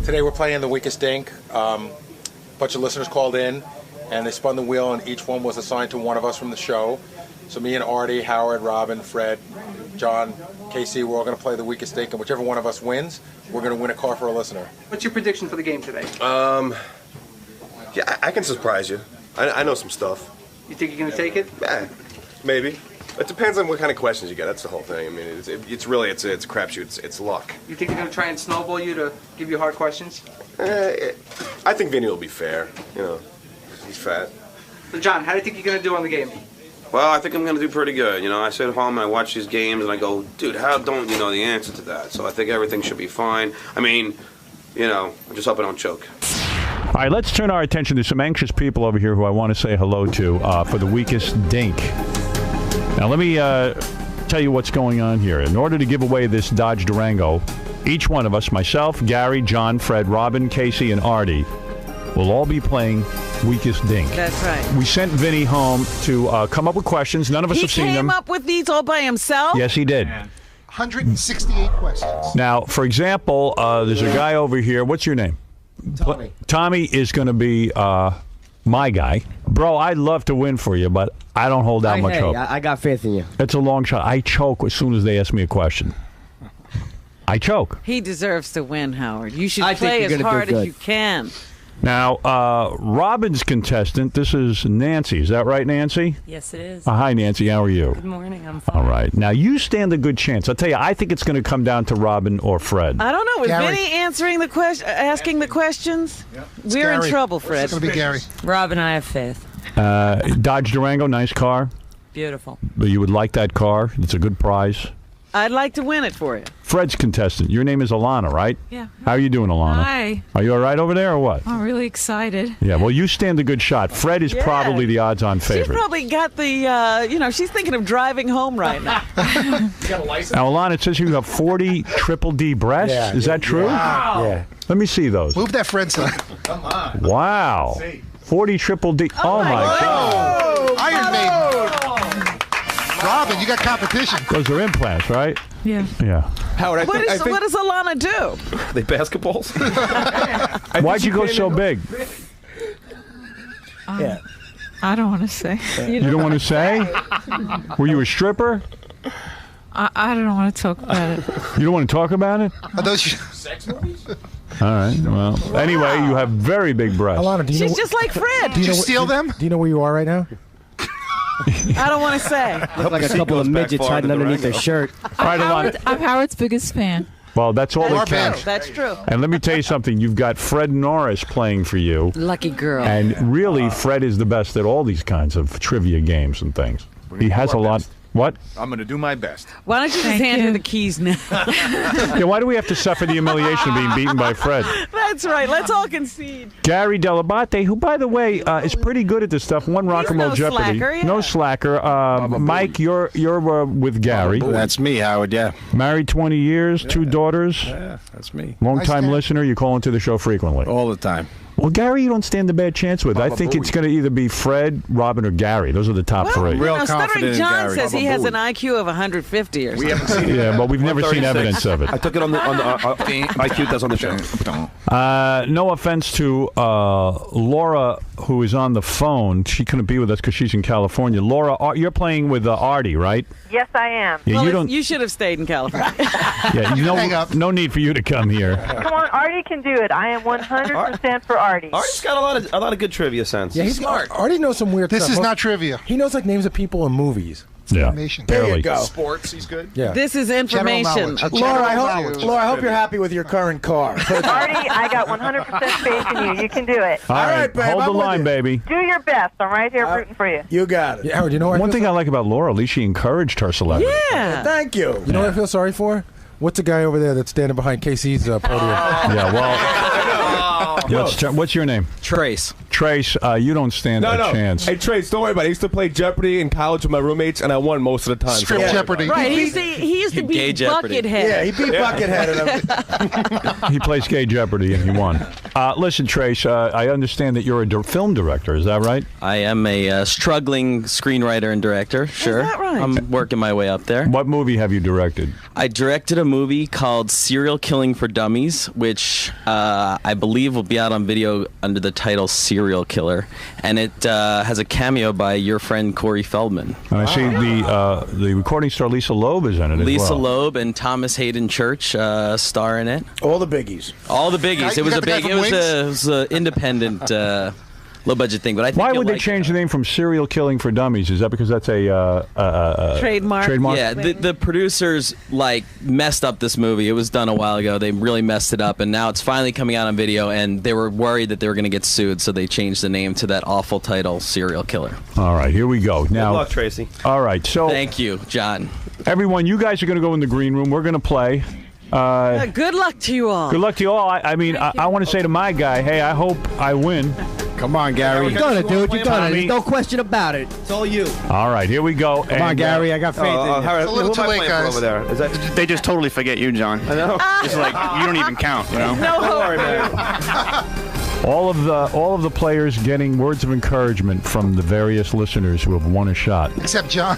Today we're playing The Weakest Dink. A bunch of listeners called in, and they spun the wheel, and each one was assigned to one of us from the show. So me and Artie, Howard, Robin, Fred, John, Casey, we're all going to play The Weakest Dink, and whichever one of us wins, we're going to win a car for a listener. What's your prediction for the game today? Yeah, I can surprise you. I know some stuff. You think you're going to take it? Yeah, maybe. It depends on what kind of questions you get. That's the whole thing. I mean, it's really a crapshoot. It's luck. You think they're going to try and snowball you to give you hard questions? I think Vinny will be fair. You know, he's fat. So, John, how do you think you're going to do on the game? Well, I think I'm going to do pretty good. You know, I sit at home and I watch these games and I go, dude, how don't you know the answer to that? So I think everything should be fine. I mean, you know, I just hope I don't choke. All right, let's turn our attention to some anxious people over here who I want to say hello to for The Weakest Dink. Now, let me tell you what's going on here. In order to give away this Dodge Durango, each one of us, myself, Gary, John, Fred, Robin, Casey, and Artie, will all be playing Weakest Dink. That's right. We sent Vinny home to come up with questions. None of us have seen them. He came up with these all by himself? Yes, he did. 168 questions. Now, for example, there's a guy over here. What's your name? Tommy. Tommy is going to be my guy. Bro, I'd love to win for you, but I don't hold that much hope. I got faith in you. It's a long shot. I choke as soon as they ask me a question. I choke. He deserves to win, Howard. You should I play think as you're gonna hard do good. as you can. Now, Robin's contestant, this is Nancy. Is that right, Nancy? Yes, it is. Hi, Nancy. How are you? Good morning. I'm fine. All right. Now, you stand a good chance. I'll tell you, I think it's going to come down to Robin or Fred. I don't know. Was Gary. Vinny answering the asking the questions? Yep. We're in Gary. trouble, Fred. It's going to be Gary. Rob and I have faith. Dodge Durango, nice car. Beautiful. But you would like that car. It's a good prize. I'd like to win it for you. Fred's contestant. Your name is Alana, right? Yeah. How are you doing, Alana? Hi. Are you all right over there or what? I'm really excited. Yeah, well, you stand a good shot. Fred is probably the odds-on She's favorite. probably got the, she's thinking of driving home right now. You got a license? Now, Alana, it says you have 40 triple D breasts. Yeah, is that true? Wow. Yeah. Let me see those. Move that Fred side. Come on. Wow. 40 triple D. Oh, my God. Iron Maiden. Robin, you got competition. Those are implants, right? Yeah. Yeah. Howard, What does Alana do? they basketballs. Why'd you go so big? Yeah. I don't want to say. You don't want to say? Were you a stripper? I don't want to talk about it. You don't want to talk about it? Are those Sex movies? All right. Well, anyway, you have very big breasts. Alana, do you She's know? just like Fred. Did you steal them? Do you know where you are right now? I don't want to say. Look like a couple of midgets hiding underneath their shirt. All right, Alana. I'm Howard's biggest fan. Well, that's all that That's counts. true. That's true. And let me tell you something. You've got Fred Norris playing for you. Lucky girl. And really, Fred is the best at all these kinds of trivia games and things. He has a lot. What? I'm going to do my best. Why don't you just hand her the keys now? Yeah, why do we have to suffer the humiliation of being beaten by Fred? That's right. Let's all concede. Gary Delabate, who, by the way, is pretty good at this stuff. Won Rock and Roll no Jeopardy. slacker, yeah. No slacker. Mike, you're with Gary. That's me, Howard, yeah. Married 20 years, 2 daughters. Yeah, that's me. Long-time Nice, listener. You call into the show frequently. All the time. Well, Gary, you don't stand a bad chance with. I think it's going to either be Fred, Robin, or Gary. Those are the top Well, three. Real Stuttering confident in John Gary. says he has an Booey. IQ of 150 or something. We haven't seen it. Yeah, but we've never seen 136. evidence of it. I took it on the IQ test on the show. No offense to Laura, who is on the phone. She couldn't be with us because she's in California. Laura, you're playing with Artie, right? Yes, I am. Yeah, Well, you don't. you should have stayed in California. Yeah, Hang up. no need for you to come here. Come on, Artie can do it. I am 100% for Artie. Artie's got a lot of good trivia sense. Yeah, he's smart. Artie knows some weird This stuff. is not trivia. He knows like names of people in movies. Yeah, Information. There barely. you go. Sports, he's good. Yeah. This is information. knowledge. Okay. Laura, General I hope you're happy with your current car. Artie, I got 100% faith in you. You can do it. All right, babe, hold I'm the with line, you. baby. Do your best. I'm right here rooting for you. You got it. Yeah, Howard, you know what One thing I like about Laura, at least she encouraged her celebrity. Yeah. Thank you. You know what I feel sorry for? What's the guy over there that's standing behind Casey's podium? Yeah, well, what's your name? Trace. Trace, you don't stand a chance. Hey, Trace, don't worry about it. I used to play Jeopardy in college with my roommates, and I won most of the time. Strip Jeopardy. Right. He used to be Buckethead. Yeah, he beat Buckethead. He plays gay Jeopardy and he won. Listen, Trace, I understand that you're a film director. Is that right? I am a struggling screenwriter and director. Sure. Is that right? I'm working my way up there. What movie have you directed? I directed a movie called Serial Killing for Dummies, which I believe will be out on video under the title Serial Killer. And it has a cameo by your friend Corey Feldman. And I see the recording star Lisa Loeb is in it Lisa as well. Loeb and Thomas Hayden Church star in it. All the biggies. All the biggies. It was a big. It was an independent, low budget thing. But I think why would they change the name from Serial Killing for Dummies? Is that because that's a trademark? Yeah, the producers messed up this movie. It was done a while ago. They really messed it up, and now it's finally coming out on video. And they were worried that they were going to get sued, so they changed the name to that awful title, Serial Killer. All right, here we go. Now, good luck, Tracy. All right, so thank you, John. Everyone, you guys are going to go in the green room. We're going to play. Good luck to you all. Good luck to you all. I mean, I want to say to my guy, hey, I hope I win. Come on, Gary. You got it, dude. You got it. Tommy. No question about it. It's all you. All right, here we go. Come on, Gary. I got faith in you. Howard, a little too late, guys. Over there? Is that, They just totally forget you, John. I know. It's like you don't even count, you know? No Don't worry, hope. man. All of the players getting words of encouragement from the various listeners who have won a shot. Except John.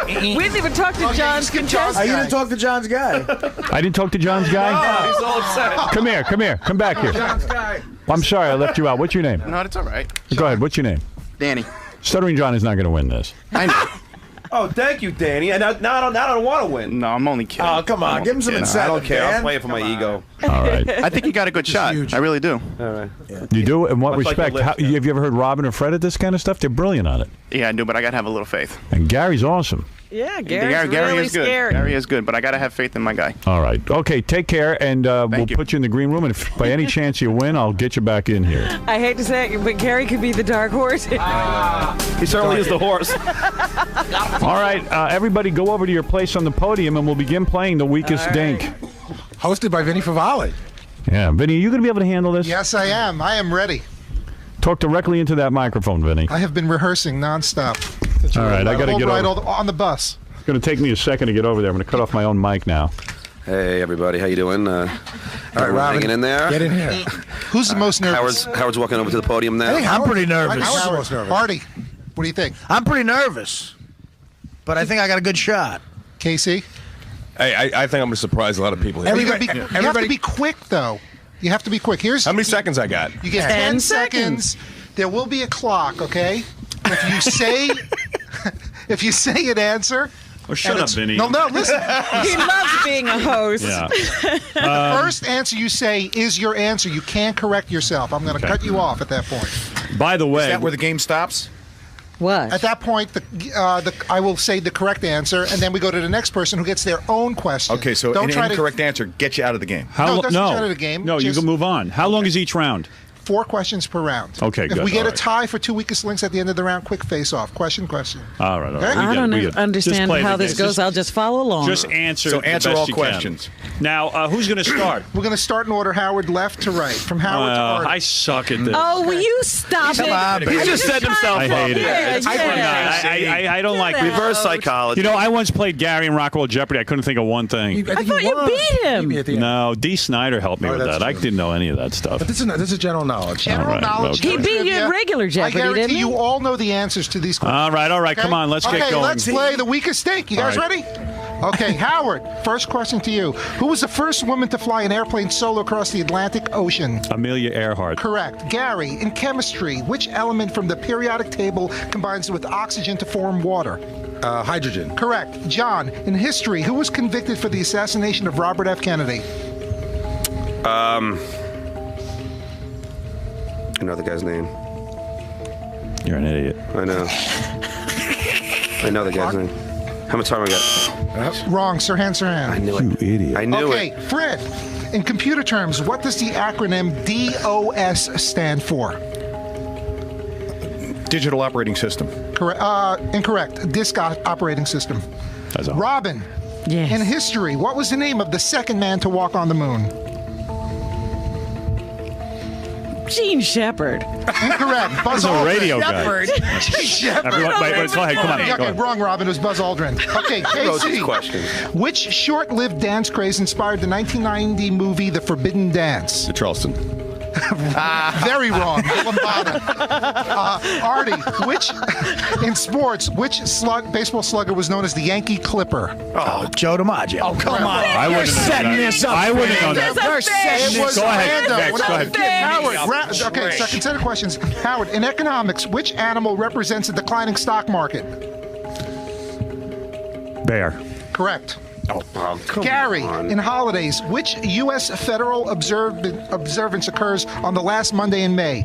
We didn't even talk to John's contestant. You didn't talk to John's guy. I didn't talk to John's guy? Oh, he's all upset. Come here. Come back here. John's guy. I'm sorry, I left you out. What's your name? No, that's all right. Go ahead. What's your name? Danny. Stuttering John is not going to win this. I know. Oh, thank you, Danny. And now I don't want to win. No, I'm only kidding. Oh, come on. Give him some incentive, I don't care. man. I'll play it for my ego. All right. I think you got a good shot. huge. I really do. All right. You do? In what Much like respect? your lips, yeah. Have you ever heard Robin or Fred at this kind of stuff? They're brilliant on it. Yeah, I do, but I got to have a little faith. And Gary's awesome. Yeah, Gary's Gary really is good. scary. Gary is good, but I got to have faith in my guy. All right. Okay, take care, and we'll you. put you in the green room, and if by any chance you win, I'll get you back in here. I hate to say it, but Gary could be the dark horse. He certainly is the horse. All right, everybody go over to your place on the podium, and we'll begin playing the weakest dink. Hosted by Vinny Favale. Yeah, Vinny, are you going to be able to handle this? Yes, I am. I am ready. Talk directly into that microphone, Vinny. I have been rehearsing nonstop. All right, I got to get over. on the bus. It's going to take me a second to get over there. I'm going to cut off my own mic now. Hey, everybody, how you doing? All right, Robin, Robin, hanging in there? get in here. Who's the most nervous? Howard's walking over to the podium now. Hey, I'm pretty nervous. Howard's the most nervous. Artie, what do you think? I'm pretty nervous, but I think I got a good shot. Casey? Hey, I think I'm going to surprise a lot of people here. You have to be quick, though. You have to be quick. How many seconds I got? You get 10 seconds. There will be a clock, okay? If you say an answer. Oh, shut up, Vinny. No, listen. He loves being a host. Yeah. The first answer you say is your answer. You can't correct yourself. I'm going to cut you off at that point. By the way, Is that where the game stops? What? At that point, I will say the correct answer, and then we go to the next person who gets their own question. Okay, so Don't an try incorrect answer gets you out of the game. No, it doesn't get you out of the game. No, you Just can move on. How long is each round? 4 questions per round. Okay, good. If we get All a right. tie for 2 weakest links at the end of the round, quick face-off. Question. All right. Okay? I don't understand how this goes. I'll just follow along. Just answer. So the answer best all you questions. Can. Now, who's going to start? We're going to start in order, Howard, left to right. From Howard to Artie. I suck at this. Oh, will you stop it? He I'm just set himself trying up. to- I hate it. Yeah, I don't like Get out. Reverse psychology. You know, I once played Gary in Rockwell Jeopardy. I couldn't think of one thing. I thought you beat him. No, D. Snyder helped me with that's that. I didn't know any of that stuff. But this is general knowledge. General knowledge. okay. He beat you in regular Jeopardy, I guarantee didn't he? you all know the answers to these questions. All right. Okay? Come on, let's get going. Okay, let's play the weakest stink. You guys All ready? Okay, Howard, first question to you. Who was the first woman to fly an airplane solo across the Atlantic Ocean? Amelia Earhart. Correct. Gary, in chemistry, which element from the periodic table combines with oxygen to form water? Hydrogen. Correct. John, in history, who was convicted for the assassination of Robert F. Kennedy? I know the guy's name. You're an idiot. I know. I know the guy's name. How much time I got? Wrong, Sirhan Sirhan. I knew it. You idiot. I knew Okay, it. Fred, in computer terms, what does the acronym DOS stand for? Digital operating system. Correct. Incorrect. Disk operating system. That's all. Robin, Yes. in history, what was the name of the second man to walk on the moon? Gene Shepard. Incorrect. Buzz He's a Aldrin. radio guy. Gene Shepard. Everyone, wait, go ahead. Come on. Okay, Go ahead. wrong, Robin. It was Buzz Aldrin. Okay, Who wrote these Casey. questions? Which short-lived dance craze inspired the 1990 movie The Forbidden Dance? The Charleston. Very wrong. Lambada. Artie, in sports, which baseball slugger was known as the Yankee Clipper? Oh, Joe DiMaggio. Oh, come on. I wouldn't have known that. This up. I wouldn't have known You're that. setting this Go up. ahead. Next, go ahead. Howard, okay, second set of questions. Howard, in economics, which animal represents a declining stock market? Bear. Correct. Oh, come Gary, on. in holidays, which U.S. federal observance occurs on the last Monday in May?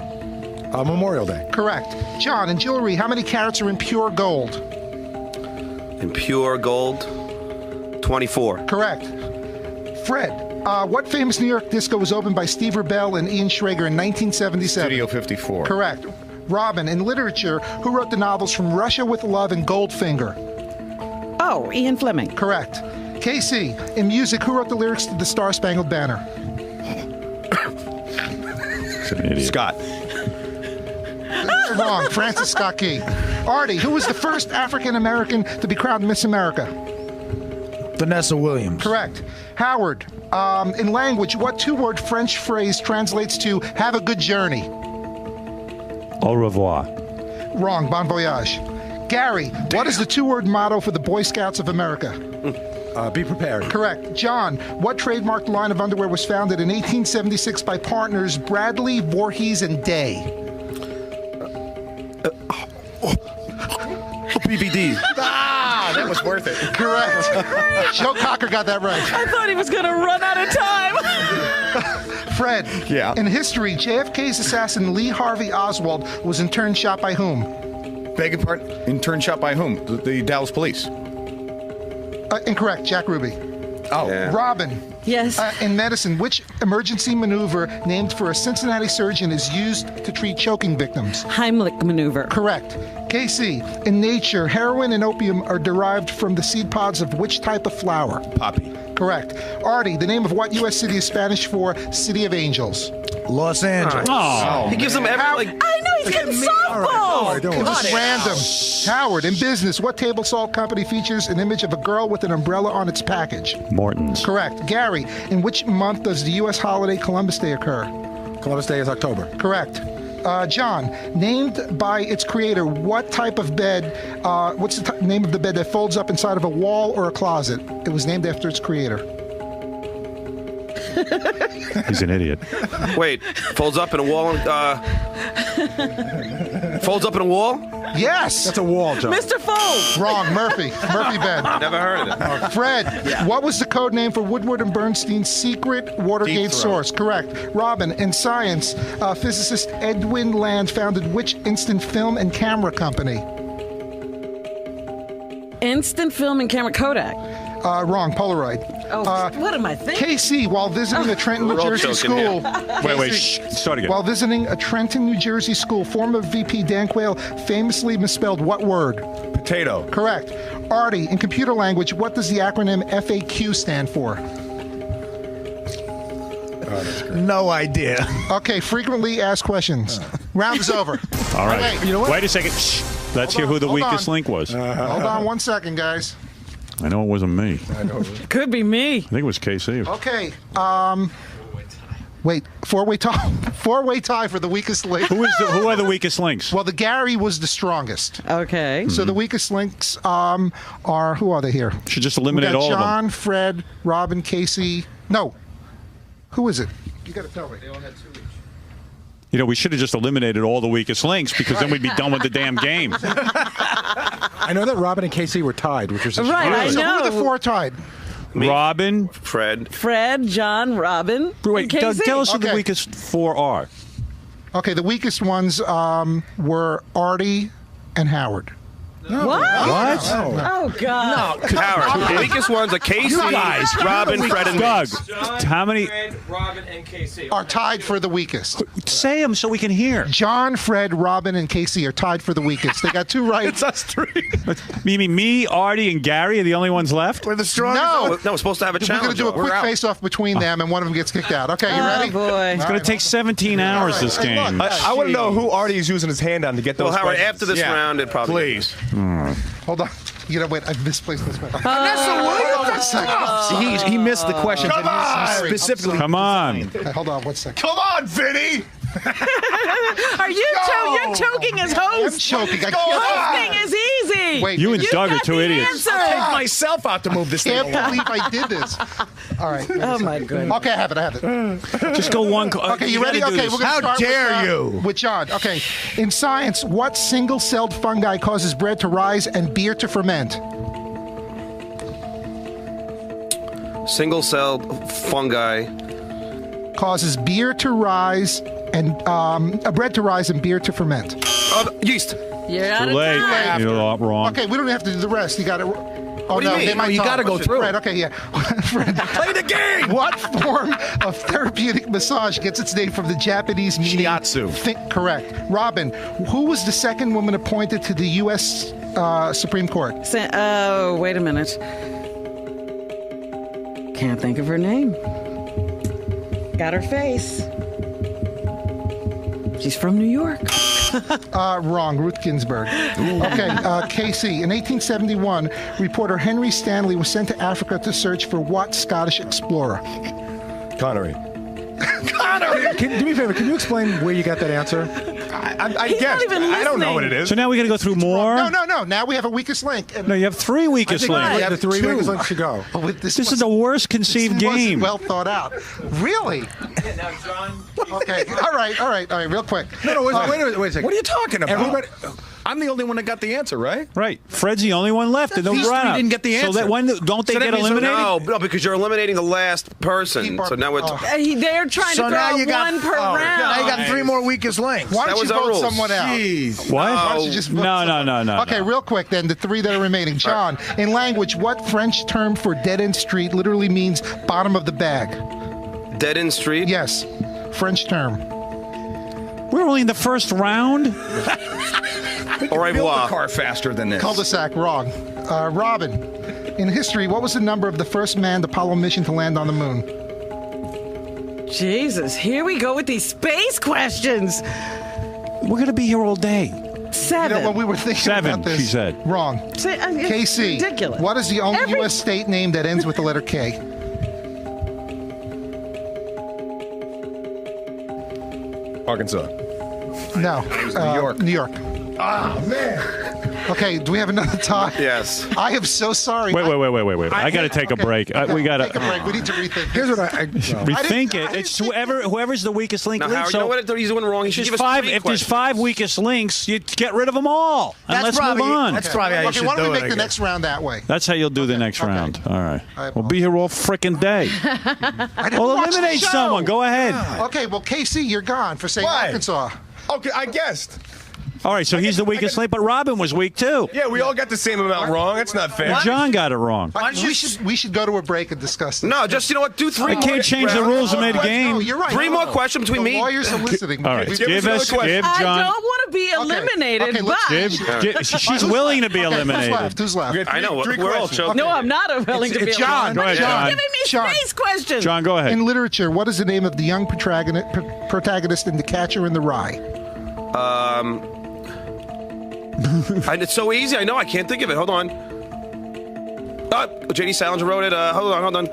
Memorial Day. Correct. John, in jewelry, how many carats are in pure gold? In pure gold, 24. Correct. Fred, what famous New York disco was opened by Steve Rebell and Ian Schrager in 1977? Studio 54. Correct. Robin, in literature, who wrote the novels From Russia with Love and Goldfinger? Oh, Ian Fleming. Correct. Casey, in music, who wrote the lyrics to the Star Spangled Banner? An idiot. Scott. Wrong. Francis Scott Key. Artie, who was the first African American to be crowned Miss America? Vanessa Williams. Correct. Howard, in language, what two-word French phrase translates to "have a good journey"? Au revoir. Wrong. Bon voyage. Gary, what is the two-word motto for the Boy Scouts of America? Be prepared. Correct. John, what trademarked line of underwear was founded in 1876 by partners Bradley, Voorhees, and Day? BVD. That was worth it. Correct. Joe Cocker got that right. I thought he was going to run out of time. Fred, Yeah. in history, JFK's assassin Lee Harvey Oswald was in turn shot by whom? Beg your pardon? Intern shot by whom? The Dallas Police. Incorrect. Jack Ruby. Oh. Yeah. Robin, Yes. in medicine, which emergency maneuver named for a Cincinnati surgeon is used to treat choking victims? Heimlich maneuver. Correct. KC, in nature, heroin and opium are derived from the seed pods of which type of flower? Poppy. Correct. Artie, the name of what U.S. city is Spanish for City of Angels? Los Angeles. Oh. He gives them every, like, I know he's getting softball. It was random. Howard, in business, what table salt company features an image of a girl with an umbrella on its package? Morton's. Correct. Gary, in which month does the U.S. holiday Columbus Day occur? Columbus Day is October. Correct. John, named by its creator, what type of bed, what's the name of the bed that folds up inside of a wall or a closet? It was named after its creator. He's an idiot. wait, folds up in a wall. Folds up in a wall? Yes. That's a wall, John. Mr. Fold. Wrong. Murphy. Murphy bed. Never heard of it. Fred, what was the code name for Woodward and Bernstein's secret Watergate source? Correct. Robin, in science, physicist Edwin Land founded which instant film and camera company? Instant film and camera Kodak. Wrong. Polaroid. Oh, what am I thinking? KC, while visiting a Trenton, New We're all Jersey choking school. Wait, shh. Start again. While visiting a Trenton, New Jersey school, former VP Dan Quayle famously misspelled what word? Potato. Correct. Artie, in computer language, what does the acronym FAQ stand for? No idea. Okay, frequently asked questions. Round is over. All right. Okay, you know what? Wait a second. Shh. Let's hear who the Hold weakest on. link was. Hold on 1 second, guys. I know it wasn't me. Could be me. I think it was KC. Okay. Wait. Four-way tie. Four-way tie for the weakest link. Who are the weakest links? Well, the Gary was the strongest. Okay. So the weakest links are, who are they here? Should just We eliminate got all of them. John, Fred, Robin, Casey. No. Who is it? You got to tell me. They all had 2 each. You know, we should have just eliminated all the weakest links because then we'd be done with the damn game. I know that Robin and KC were tied, which was Right, I So who are the know. 4 tied? Robin. Fred. Fred, John, Robin, Wait, and Doug, KC. tell us who the Okay. weakest 4 are. Okay, the weakest ones were Artie and Howard. What? What? Oh, God. Howard. The weakest ones are Casey, Robin, Fred, and Doug, me. how many? Robin, and Casey Are tied for the weakest. Say them so we can hear. John, Fred, Robin, and Casey are tied for the weakest. They got 2 right. It's us 3. You mean me, Artie, and Gary are the only ones left? We're the strongest. No. No, we're supposed to have a We're going challenge. to do a We're quick out. face-off between them, and one of them gets kicked out. Okay, you Oh, ready? boy. It's going to take 17 hours, this Hey, game. look. I want to know who Artie is using his hand on to get those Well, Howard, questions. after this round, it probably. Please. Hold on. You know, wait, I misplaced this one. Vanessa Williams. See, he missed the question. Come on! Specifically. Come on. Hold on 1 second. Come on, Vinny! Are you you're choking as host? I'm choking. Hosting is easy. Wait, You and Doug are two idiots. Answer. I'll take myself out to move this thing I can't along. believe I did this. All right. Oh my goodness. Okay, I have it. Just go one. Okay, you ready? Okay, we're How gonna start dare you? with John. Okay, in science, what single-celled fungi causes bread to rise and beer to ferment? Single-celled fungi. Causes beer to rise and bread to rise and beer to ferment. Yeast. You're out Too of late. time. You're wrong. Okay, we don't have to do the rest. You got it. Oh, What do you mean? they might You talk. gotta go through. Fred, okay, yeah. Fred, Play the game. what form of therapeutic massage gets its name from the Japanese meaning? Shiatsu. Correct. Robin, who was the second woman appointed to the U.S. Supreme Court? Oh, wait a minute. Can't think of her name. Got her face. She's from New York. Wrong. Ruth Ginsburg. Okay, KC. In 1871, reporter Henry Stanley was sent to Africa to search for what Scottish explorer? Connery. Do me a favor. Can you explain where you got that answer? I He's guess. not even I don't know listening. what it is. So now we got to go through more. No. Now we have a weakest link. And No, you have three weakest links. The three weakest links to go. this This is the worst conceived wasn't game. well thought out. Really? Now, John. Okay. All right. Real quick. No, wait a second. What are you talking about? Everybody, I'm the only one that got the answer, right? Right. Fred's the only one left in the These three round. didn't get the So answer. that when don't they So that get means- eliminated? No, because you're eliminating the last person. So now it's. They're trying So to now throw you got one per round. Now you got three more weakest links. Why That don't was you our vote rules. someone out? Jeez. What? Why don't you just vote someone- No. Okay, real quick then, the three that are remaining. John, in language, what French term for dead-end street literally means bottom of the bag? Dead End Street? Yes, French term. We're only in the first round. Au revoir. Build a car faster than this. Cul-de-sac, wrong. Robin, in history, what was the number of the first manned Apollo mission to land on the moon? Jesus, here we go with these space questions. We're going to be here all day. 7. You know, when we were thinking Seven, about this, she said. Wrong. It's KC, ridiculous. what is the only Every- U.S. state name that ends with the letter K? Arkansas. No. New York. New York. Ah, man. Okay, do we have another tie? Yes. I am so sorry. Wait. I got to take a break. We got Take a to break. We need to rethink. here's what I rethink it. It's whoever's the weakest link. Now, leaves. Howard, you know what he's doing wrong? He should There's give us five. three If there's questions. 5 weakest links, you get rid of them all. And That's let's probably- move on. that's probably how you Okay, should why don't do we it, make I the guess. next round that way? That's how you'll do the next round. All right. I We'll be here all frickin' day. I didn't Well, watch the eliminate show. someone. Go ahead. Okay, well, KC, you're gone for saying Why? Arkansas. Okay, I guessed. All right, so he's the weakest link, but Robin was weak too. Yeah, we all got the same amount wrong. That's not fair. And John got it wrong. We should go to a break and discuss this. No, just, you know what? Do three I more. can't change the rules and made a No, game. you're right. Three No, more no. questions between The me. lawyers are listening. All right, We- give another us, question. give I John. don't want to be eliminated, Okay, let's- but... She's willing to be Okay, eliminated. Who's left? We got I know. three We're all questions. choking. No, I'm not willing to be It's John. eliminated. Go ahead, You're John. giving me John. space questions. John, go ahead. In literature, what is the name of the young protagonist in The Catcher in the Rye? And it's so easy. I know. I can't think of it. Hold on. J.D. Salinger wrote it. Hold on.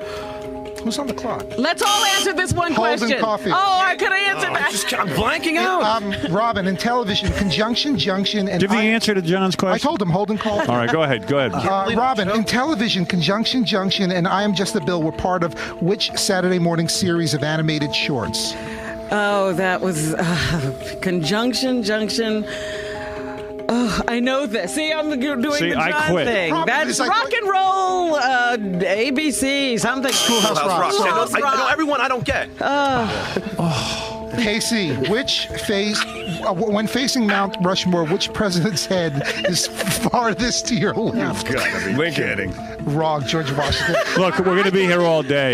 Who's on the clock? Let's all answer this one Holden question. Caulfield. Oh, I could answer that. I'm blanking out. Robin, in television, conjunction, junction, and Give the answer to John's I question. told him Holden Caulfield. All right, go ahead. Robin, in television, Conjunction Junction and I Am Just a Bill were part of which Saturday morning series of animated shorts? Oh, that was conjunction, junction. Oh, I know this. See, I'm doing See, the I John quit. thing. Problem That's is, I rock and roll, ABC, something. Schoolhouse Rock. I know Schoolhouse Rock. everyone I don't get. KC, when facing Mount Rushmore, which president's head is farthest to your left? Lincoln. Wrong, George Washington. Look, we're going to be here all day.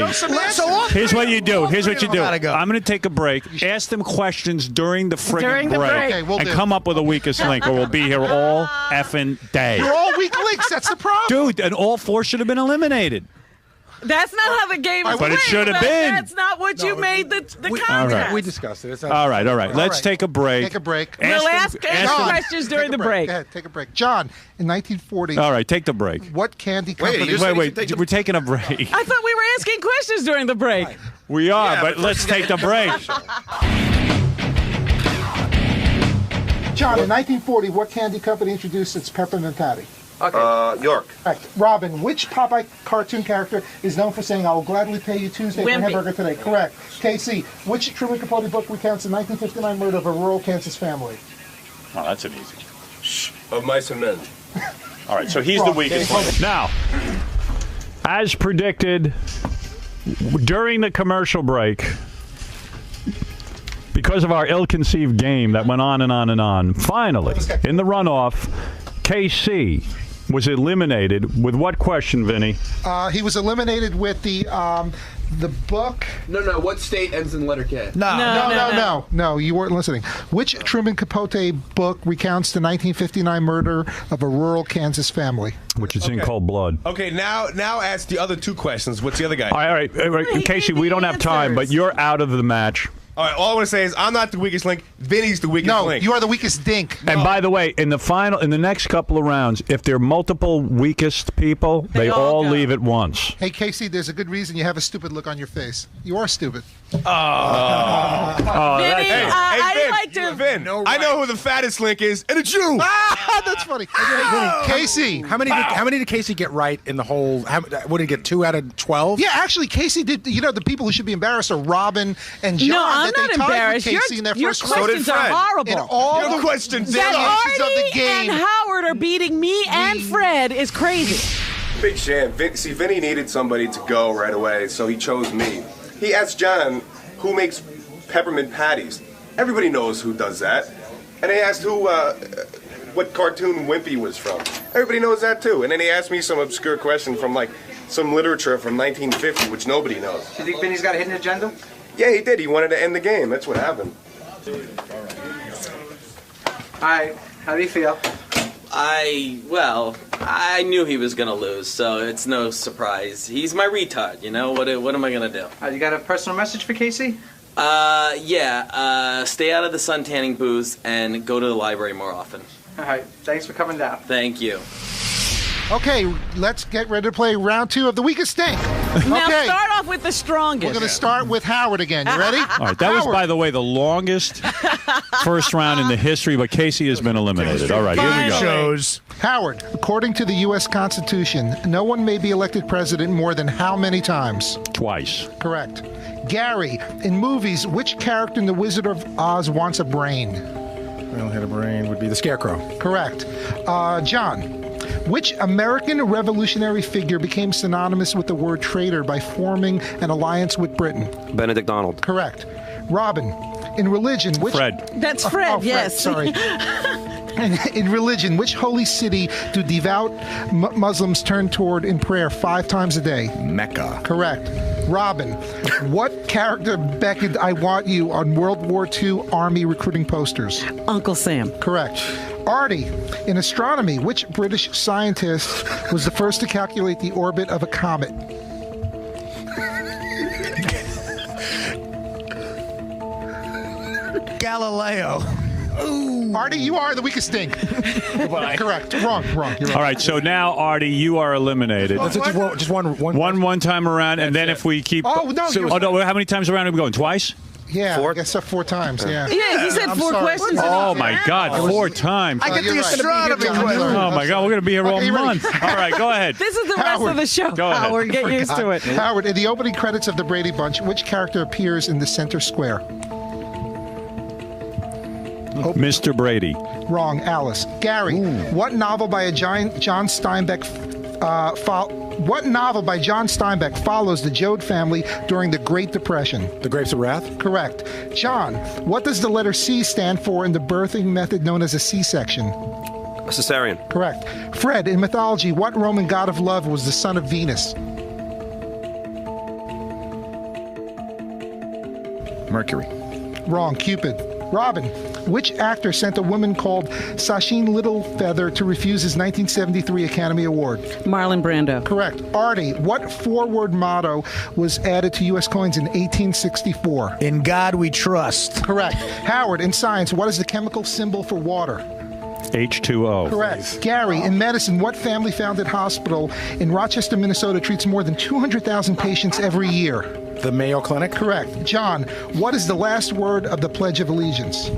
Here's what you do. Here's what you do. Gotta go. I'm going to take a break. Ask them questions during the During friggin' the break. break. Okay, we'll and do. come up with a weakest link, or we'll be here all effing day. You're all weak links. That's the problem. Dude, and all 4 should have been eliminated. That's not how the game is But it played. should have been. That's not what you made the All contest. right. We discussed it. It's not- All right. Let's right. take a break. Take a break. We'll ask John, questions during the break. Go ahead, take a break. John, in 1940, All right, take the break. what candy company? Wait. We're taking a break. I thought we were asking questions during the break. We are, Yeah, but but let's take the break. John, in 1940, what candy company introduced its peppermint patty? York. Correct. Robin, which Popeye cartoon character is known for saying, "I will gladly pay you Tuesday for a Wimpy. hamburger today"? Correct. KC, which Truman Capote book recounts the 1959 murder of a rural Kansas family? Oh, that's an easy. Of Mice and Men. All right, so he's the weakest link. Now, as predicted, during the commercial break, because of our ill-conceived game that went on and on and on, finally, in the runoff, KC was eliminated with what question, Vinny? He was eliminated with the book. No. What state ends in letter K? No, you weren't listening. Which Truman Capote book recounts the 1959 murder of a rural Kansas family? Which is in cold blood. Okay, now ask the other two questions. What's the other guy? All right. Casey, we don't have time, but you're out of the match. All right, all I want to say is I'm not the weakest link. Vinny's the weakest link. You are the weakest dink. And by the way, in the next couple of rounds, if there are multiple weakest people, they all leave at once. Hey, Casey, there's a good reason you have a stupid look on your face. You are stupid. Vinny, Vin, I'd like to. Vin, I know who the fattest link is, and it's you. That's funny. Casey, How many did Casey get right in the whole? What did he get? 2 out of 12? Yeah, actually, Casey did. You know, the people who should be embarrassed are Robin and John. No, I'm that not they tied embarrassed. With Casey in their Your first questions are horrible. In all Your the questions, variations of the game. and Howard are beating me and Fred is crazy. Big sham. See, Vinny needed somebody to go right away, so he chose me. He asked John, who makes peppermint patties? Everybody knows who does that. And he asked what cartoon Wimpy was from. Everybody knows that too. And then he asked me some obscure question from like some literature from 1950, which nobody knows. Do you think Vinny's got a hidden agenda? Yeah, he did. He wanted to end the game. That's what happened. All right. How do you feel? I knew he was gonna lose, so it's no surprise. He's my retard, you know. What am I gonna do? You got a personal message for Casey? Stay out of the sun tanning booths and go to the library more often. All right. Thanks for coming down. Thank you. Okay, let's get ready to play round 2 of the weakest dink. Now Okay, start off with the strongest. we're going to start with Howard again. You ready? All right, that was, by the way, the longest first round in the history, but Casey has been eliminated. All right, here we go. Shows. Howard, according to the U.S. Constitution, no one may be elected president more than how many times? Twice. Correct. Gary, in movies, which character in The Wizard of Oz wants a brain? Well, had a brain would be the Scarecrow. Correct. John, which American revolutionary figure became synonymous with the word traitor by forming an alliance with Britain? Benedict Arnold. Correct. Robin, in religion, which... Fred. That's Fred, Fred, yes. sorry. In religion, which holy city do devout Muslims turn toward in prayer 5 times a day? Mecca. Correct. Robin, what character beckoned "I want you" on World War II Army recruiting posters? Uncle Sam. Correct. Artie, in astronomy, which British scientist was the first to calculate the orbit of a comet? Galileo. Artie, you are the weakest dink. Correct. Wrong. You're wrong. All right, so now, Artie, you are eliminated. That's just one. One time around, and then if we keep... Oh, no, how many times around are we going? Twice? Yeah, I guess 4 times, yeah. Yeah, he said I'm 4 sorry. questions. Oh, my God, 4 times. I get you're the right. astronomy question. Oh, my God, we're going to be here all Okay, you ready? month. All right, go ahead. This is the rest of the show, Go ahead. Howard. Get used to it. Howard, in the opening credits of The Brady Bunch, which character appears in the center square? Mr. Brady. Wrong, Alice. Gary, what novel by John Steinbeck follows the Joad family during the Great Depression? The Grapes of Wrath? Correct. John, what does the letter C stand for in the birthing method known as a C-section? A cesarean. Correct. Fred, in mythology, what Roman god of love was the son of Venus? Mercury. Wrong, Cupid. Robin, Which actor sent a woman called Sacheen Littlefeather to refuse his 1973 Academy Award? Marlon Brando. Correct. Artie, what four-word motto was added to U.S. coins in 1864? In God we trust. Correct. Howard, in science, what is the chemical symbol for water? H2O. Correct. Gary, in medicine, what family-founded hospital in Rochester, Minnesota treats more than 200,000 patients every year? The Mayo Clinic. Correct. John, what is the last word of the Pledge of Allegiance?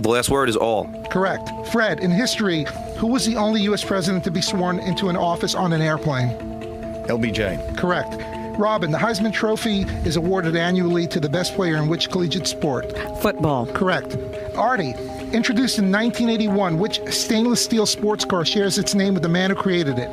The last word is all. Correct. Fred, in history, who was the only U.S. president to be sworn into an office on an airplane? LBJ. Correct. Robin, the Heisman Trophy is awarded annually to the best player in which collegiate sport? Football. Correct. Artie, introduced in 1981, which stainless steel sports car shares its name with the man who created it?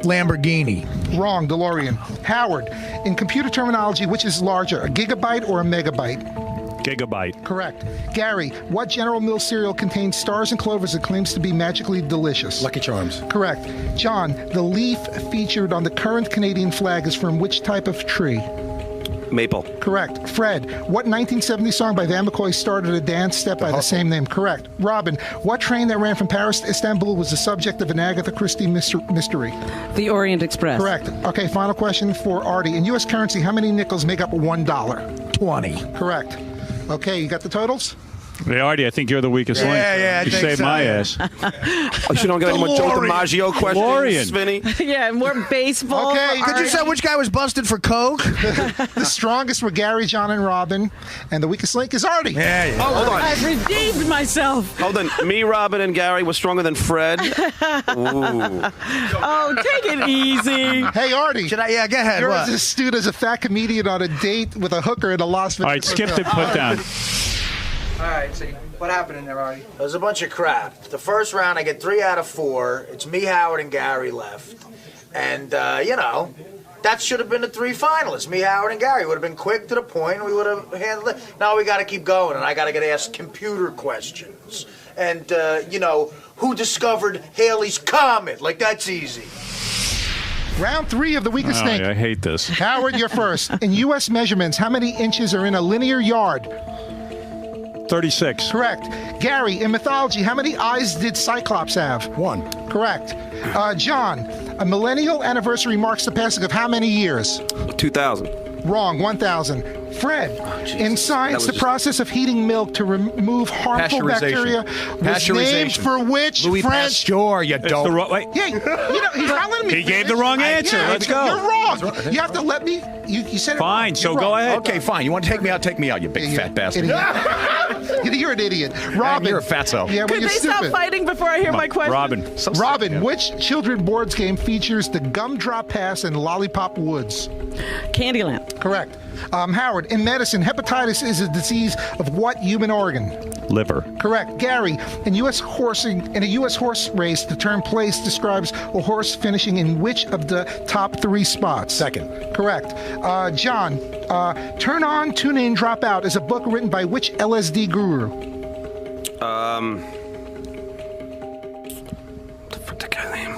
Lamborghini. Wrong, DeLorean. Howard, in computer terminology, which is larger, a gigabyte or a megabyte? Gigabyte. Correct. Gary, what General Mills cereal contains stars and clovers that claims to be magically delicious? Lucky Charms. Correct. John, the leaf featured on the current Canadian flag is from which type of tree? Maple. Correct. Fred, what 1970 song by Van McCoy started a dance step by the same name? Correct. Robin, what train that ran from Paris to Istanbul was the subject of an Agatha Christie mystery? The Orient Express. Correct. Okay, final question for Artie. In U.S. currency, how many nickels make up $1? 20. Correct. Okay, you got the totals? Hey, Artie, I think you're the weakest link. I you think saved so, my yeah. ass. Oh, you don't get any more Joe DiMaggio questions, DeLorean. Vinny? Yeah, more baseball. Okay, Could you say which guy was busted for coke? The strongest were Gary, John, and Robin, and the weakest link is Artie. Yeah. Oh, hold on. I've redeemed myself. Hold on. Me, Robin, and Gary were stronger than Fred. Ooh. Oh, take it easy. Hey, Artie. Should I? Yeah, go ahead. You're What? as astute as a fat comedian on a date with a hooker in a Las Vegas. All right, skip the put down. All right, so what happened in there, Artie? There's a bunch of crap. The first round, I get 3 out of 4. It's me, Howard, and Gary left. And, that should have been the 3 finalists. Me, Howard, and Gary would have been quick to the point. We would have handled it. Now we got to keep going, and I got to get asked computer questions. And, who discovered Halley's Comet? Like, that's easy. Round 3 of the weakest link. I hate this. Howard, you're first. In U.S. measurements, how many inches are in a linear yard? 36. Correct. Gary, in mythology, how many eyes did Cyclops have? 1. Correct. John, a millennial anniversary marks the passing of how many years? 2000. Wrong, 1,000. Fred, in science, the process of heating milk to remove harmful bacteria was named for which Louis French? Pasteur, you dope. Wait. Yeah, he's not letting me He gave finish. the wrong answer. Yeah, Let's go. You're wrong. You have to let me. You said it Fine, wrong. so You're go wrong. ahead. Okay, fine. You want to take me out? Take me out, you big fat bastard. Idiot. You're an idiot. Robin. You're a fatso. Yeah, well, Could you're they stupid. stop fighting before I hear my question? Robin. Robin, which children boards game features the Gumdrop Pass and Lollipop Woods? Candyland. Correct. Howard, in medicine, hepatitis is a disease of what human organ? Liver. Correct. Gary, in a U.S. horse race, the term place describes a horse finishing in which of the top 3 spots? Second. Correct. John, Turn On, Tune In, Drop Out is a book written by which LSD guru? What's the guy's name?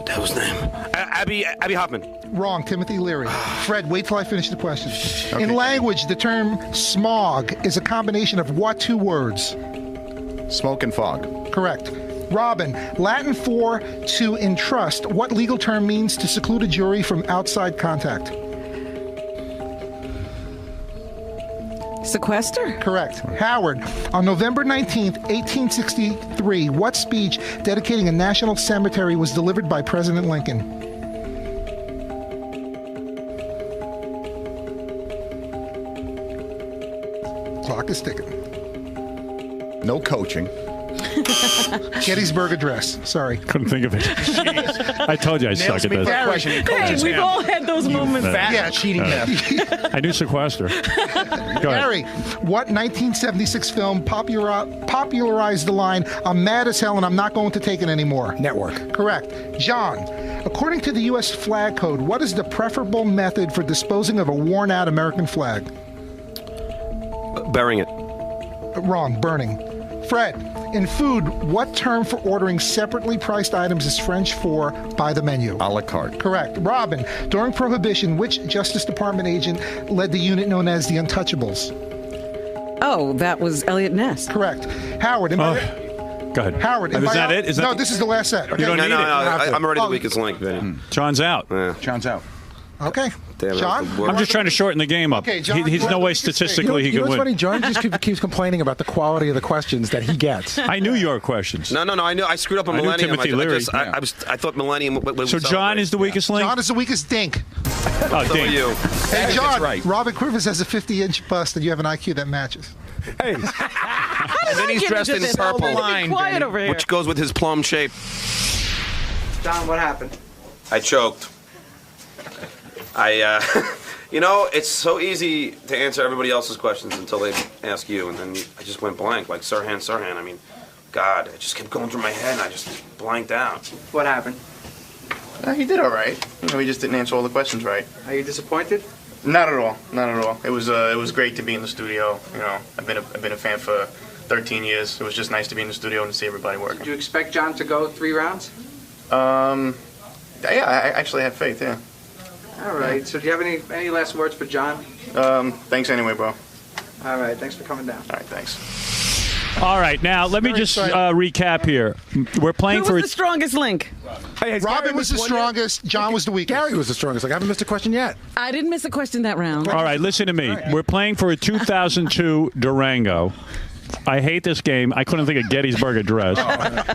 Devil's name. Abby Hoffman. Wrong, Timothy Leary. Fred, wait till I finish the question. Okay. In language, the term smog is a combination of what 2 words? Smoke and fog. Correct. Robin, Latin for to entrust. What legal term means to seclude a jury from outside contact? Sequester? Correct. Howard, on November 19th, 1863, what speech dedicating a national cemetery was delivered by President Lincoln? Clock is ticking. No coaching. Gettysburg Address. Sorry. Couldn't think of it. I told you I suck at this. Hey, we've all had those moments. Cheating. I knew sequester. Go ahead. Gary, what 1976 film popularized the line, I'm mad as hell and I'm not going to take it anymore? Network. Correct. John, according to the U.S. flag code, what is the preferable method for disposing of a worn-out American flag? Burying it. Wrong. Burning. Fred, in food, what term for ordering separately priced items is French for by the menu? A la carte. Correct. Robin, during Prohibition, which Justice Department agent led the unit known as the Untouchables? Oh, that was Elliot Ness. Correct. Howard. Go ahead. Howard. Is that it? No, this is the last set. Okay? You don't need it. I'm already the weakest link, Vinny. John's out. John's out. Okay. Damn it. John? I'm just trying to shorten the game up. Okay, John, He's you no are way the statistically he You know could what's win. funny? John just keeps complaining about the quality of the questions that he gets. I knew your questions. No. I knew I screwed up on I knew Millennium. Timothy Leary. I thought Millennium was So John is the weakest link? John is the weakest dink. Oh, So Dink. are you. Hey, John, That's right. Robin Quivers has a 50-inch bust, and you have an IQ that matches. Hey, And then he's dressed in purple, Quiet over here. which goes with his plum shape. John, what happened? I choked. It's so easy to answer everybody else's questions until they ask you, and then I just went blank, like Sirhan. I mean, God, it just kept going through my head, and I just blanked out. What happened? He did all right. He just didn't answer all the questions right. Are you disappointed? Not at all. Not at all. It was great to be in the studio. I've been a fan for 13 years. It was just nice to be in the studio and to see everybody working. Did you expect John to go 3 rounds? Yeah, I actually had faith. Yeah. All right. So do you have any last words for John? Thanks anyway, bro. All right. Thanks for coming down. All right. Thanks. All right, now let me just recap here. We're playing Who was the strongest link? Robin was the strongest. John was the weakest. Gary was the strongest. Like, I haven't missed a question yet. I didn't miss a question that round. All right, listen to me. We're playing for a 2002 Durango. I hate this game. I couldn't think of Gettysburg Address,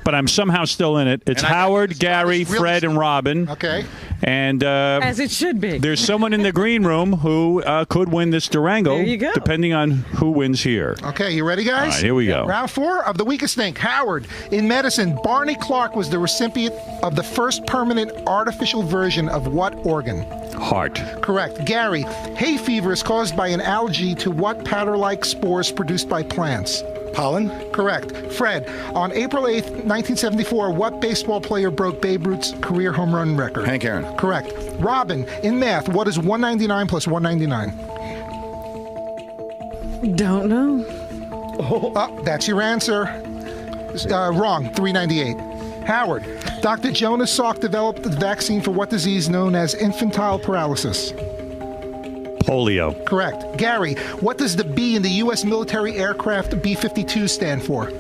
but I'm somehow still in it. It's Howard, Gary, Fred, and Robin. Okay. And as it should be. There's someone in the green room who could win this Durango, There you go. depending on who wins here. Okay, you ready, guys? All right, here we go. Round 4 of the weakest link. Howard. In medicine, Barney Clark was the recipient of the first permanent artificial version of what organ? Heart. Correct. Gary. Hay fever is caused by an allergy to what powder-like spores produced by plants? Pollen. Correct. Fred. On April 8th, 1974, what baseball player broke Babe Ruth's career home run record? Hank Aaron. Correct. Robin. In math, what is 199 plus 199? Don't know. Oh, that's your answer. Wrong. 398. Howard. Dr. Jonas Salk developed the vaccine for what disease known as infantile paralysis? Polio. Correct. Gary, what does the B in the U.S. military aircraft B-52 stand for?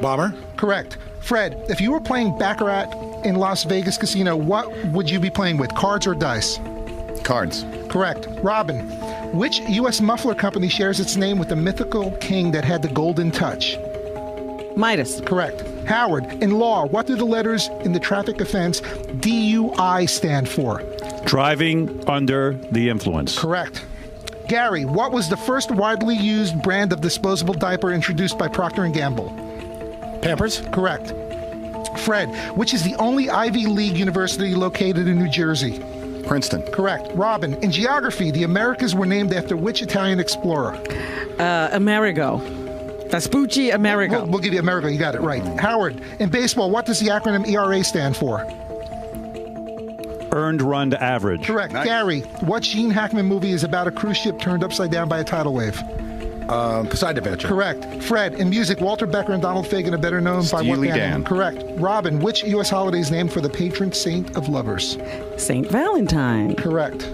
Bomber. Correct. Fred, if you were playing Baccarat in Las Vegas Casino, what would you be playing with, cards or dice? Cards. Correct. Robin, which U.S. muffler company shares its name with the mythical king that had the golden touch? Midas. Correct. Howard, in law, what do the letters in the traffic offense DUI stand for? Driving under the influence. Correct. Gary, what was the first widely used brand of disposable diaper introduced by Procter & Gamble? Pampers. Correct. Fred, which is the only Ivy League university located in New Jersey? Princeton. Correct. Robin, in geography, the Americas were named after which Italian explorer? Amerigo. Vespucci Amerigo. We'll give you Amerigo. You got it right. Howard, in baseball, what does the acronym ERA stand for? Earned run average. Correct. Nice. Gary, what Gene Hackman movie is about a cruise ship turned upside down by a tidal wave? Poseidon Adventure. Correct. Fred, in music, Walter Becker and Donald Fagen are better known by what Steely band? Dan. Correct. Robin, which U.S. holiday is named for the patron saint of lovers? St. Valentine. Correct.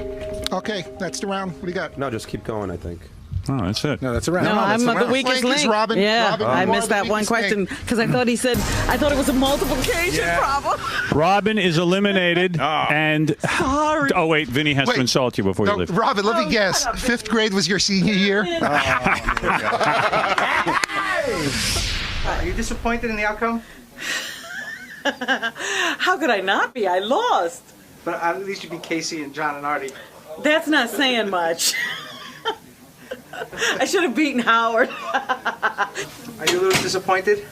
Okay, that's the round. What do you got? No, just keep going, I think. Oh, that's it. No, that's a round. No, I'm that's the weakest Link is link. Robin. Yeah, Robin, I you are missed the that one weakest question because I thought it was a multiplication problem. Robin is eliminated, and Sorry. oh wait, Vinny has to insult you before you No, leave. Robin, let me guess. 5th grade was your senior year? Are you disappointed in the outcome? How could I not be? I lost. But at least you beat Casey and John and Artie. That's not saying much. I should have beaten Howard. Are you a little disappointed?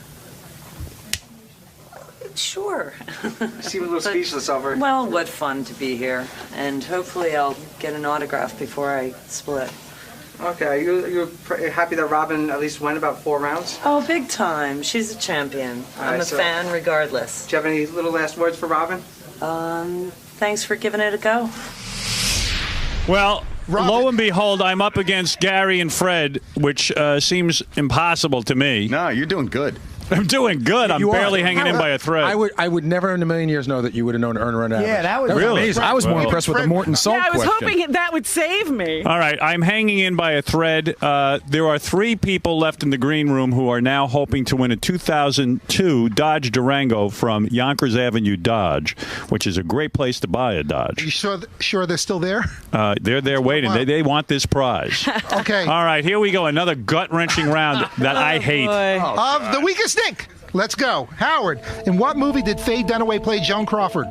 Sure. You seem a little speechless over it. Well, what fun to be here. And hopefully I'll get an autograph before I split. Okay, are you happy that Robin at least went about 4 rounds? Oh, big time. She's a champion. I'm a fan regardless. Do you have any little last words for Robin? Thanks for giving it a go. Well, lo and behold, I'm up against Gary and Fred, which seems impossible to me. No, you're doing good. I'm doing good. I'm You are. barely hanging in by a thread. I would never in a million years know that you would have known to earn around average. Yeah, that was Really? amazing. I was more impressed with the Morton Salt Yeah, I was question. hoping that would save me. All right, I'm hanging in by a thread. There are 3 people left in the green room who are now hoping to win a 2002 Dodge Durango from Yonkers Avenue Dodge, which is a great place to buy a Dodge. You sure they're still there? They're there waiting. They want this prize. Okay. All right, here we go. Another gut-wrenching round that I hate. Of the weakest Dink. Let's go. Howard, in what movie did Faye Dunaway play Joan Crawford?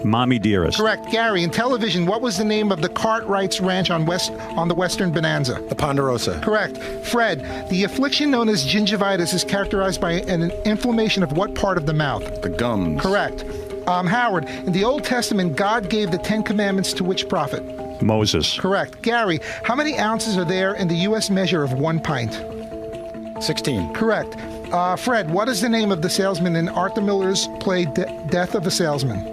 Mommy Dearest. Correct. Gary, in television, what was the name of the Cartwright's Ranch on the Western Bonanza? The Ponderosa. Correct. Fred, the affliction known as gingivitis is characterized by an inflammation of what part of the mouth? The gums. Correct. Howard, in the Old Testament, God gave the 10 Commandments to which prophet? Moses. Correct. Gary, how many ounces are there in the U.S. measure of 1 pint? 16. Correct. Fred, what is the name of the salesman in Arthur Miller's play Death of a Salesman?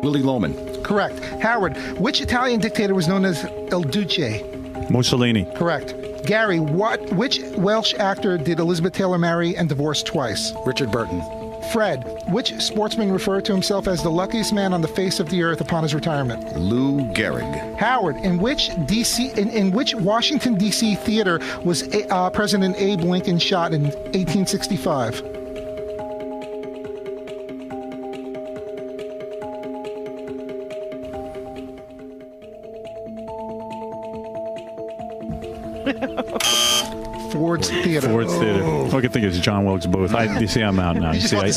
Willie Loman. Correct. Howard, which Italian dictator was known as Il Duce? Mussolini. Correct. Gary, which Welsh actor did Elizabeth Taylor marry and divorce twice? Richard Burton. Fred, which sportsman referred to himself as the luckiest man on the face of the earth upon his retirement? Lou Gehrig. Howard, in which Washington, D.C. theater was President Abe Lincoln shot in 1865? Ford's Theater. Ford's Theater. All I can think is John Wilkes Booth. You see, I'm out now. You see, I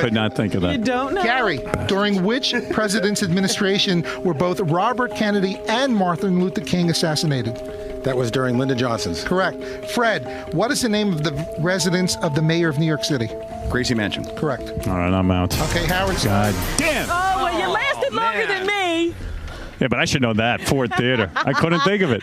could not think of that. You don't know. Gary, during which president's administration were both Robert Kennedy and Martin Luther King assassinated? That was during Lyndon Johnson's. Correct. Fred, what is the name of the residence of the mayor of New York City? Gracie Mansion. Correct. All right, I'm out. Okay, Howard. God damn. Oh, well, you lasted longer than me. Yeah, but I should know that. Ford Theater. I couldn't think of it.